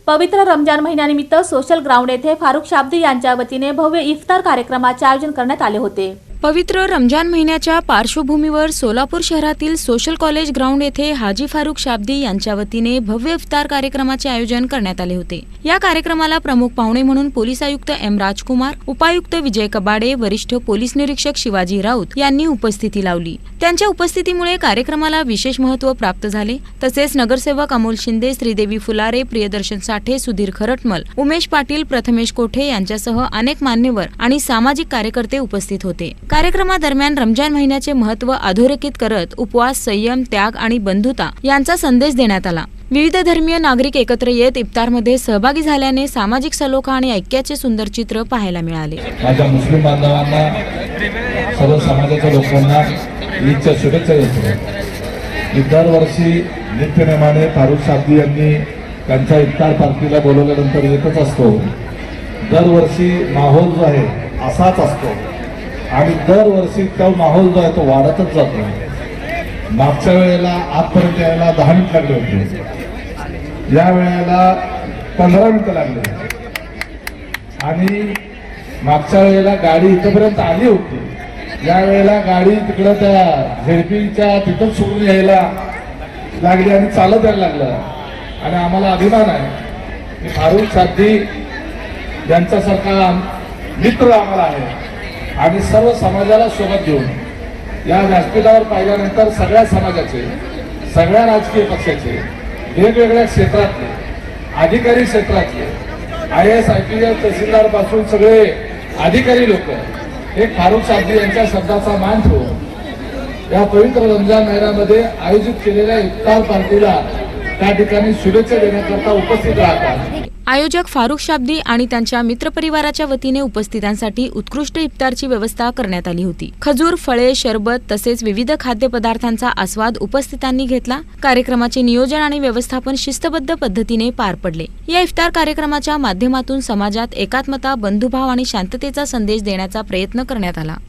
पवित्र Ramzan महिन्यानिमित्त social ground येथे फारुख शाब्दी यांच्या वतीने भव्य इफ्तार कार्यक्रमाचे आयोजन करण्यात आले होते। पवित्र रमजान महिन्याच्या पार्श्वभूमीवर सोलापूर शहरातील सोशल कॉलेज ग्राउंड येथे हाजी फारुख शाब्दी यांच्या वतीने भव्य इफ्तार कार्यक्रमाचे आयोजन करण्यात आले होते। या कार्यक्रमाला प्रमुख पाहुणे म्हणून पोलीस आयुक्त एम राजकुमार, उपायुक्त विजय कबाडे, वरिष्ठ पोलीस निरीक्षक शिवाजी राऊत यांनी उपस्थिती लावली। त्यांच्या उपस्थितीमुळे कार्यक्रमाला विशेष महत्त्व प्राप्त झाले। तसेच नगरसेवक अमोल शिंदे, श्रीदेवी फुलारे, प्रियदर्शन साठे, सुधीर खरटमल, उमेश पाटील, प्रथमेश कोठे यांच्यासह अनेक मान्यवर आणि सामाजिक कार्यकर्ते उपस्थित होते। कार्यक्रमादरम्यान रमजान महिन्याचे महत्त्व अधोरेखित करत उपवास, संयम, त्याग आणि बंधुता यांचा संदेश देण्यात आला। विविध धर्मीय नागरिक एकत्र येत इफ्तारमध्ये सहभागी झाल्याने सामाजिक सलोखा आणि ऐक्याचे सुंदर चित्र पाहायला मिळाले। माझ्या मुस्लिम बांधवांना, सर्व समाजाच्या लोकांना ईदच्या शुभेच्छा देतो। दरवर्षी नित्यनेमाने फारुख शाब्दी यांनी त्यांच्या इफ्तार पार्टीला बोलवल्यानंतर येतच असतो। दरवर्षी माहोल जो आहे असाच असतो आणि दरवर्षी तो माहोल जो आहे तो वाढतच जातो। मागच्या वेळेला आजपर्यंत यायला 10 मिनिट लागले होते, या वेळेला 15 मिनिटं लागले आणि मागच्या वेळेला गाडी इथपर्यंत आली होती, या वेळेला गाडी तिकडं त्या झेडपीच्या तिथं सोडून यायला लागली आणि चालत यायला लागलं। आणि आम्हाला अभिमान आहे की फारुख शाब्दी यांच्यासारखा मित्र आम्हाला आहे आणि सर्व समाजाला सोबत घेऊन या व्यासपीठावर पाहिल्यानंतर सगळ्या समाजाचे, सगळ्या राजकीय पक्षाचे, वेगवेगळ्या क्षेत्रातले, अधिकारी क्षेत्रातले, IAS, IPS, तहसीलदार पासून सगळे अधिकारी लोक एक फारुख शाब्दी यांच्या शब्दाचा मान ठेवून या पवित्र रमजान महिन्यामध्ये आयोजित केलेल्या इफ्तार पार्टीला त्या ठिकाणी शुभेच्छा देण्याकरता उपस्थित राहतात। आयोजक फारुख शाब्दी आणि त्यांच्या मित्रपरिवाराच्या वतीने उपस्थितांसाठी उत्कृष्ट इफ्तारची व्यवस्था करण्यात आली होती। खजूर, फळे, शरबत तसेच विविध खाद्यपदार्थांचा आस्वाद उपस्थितांनी घेतला। कार्यक्रमाचे नियोजन आणि व्यवस्थापन शिस्तबद्ध पद्धतीने पार पडले। या इफ्तार कार्यक्रमाच्या माध्यमातून समाजात एकात्मता, बंधुभाव आणि शांततेचा संदेश देण्याचा प्रयत्न करण्यात आला।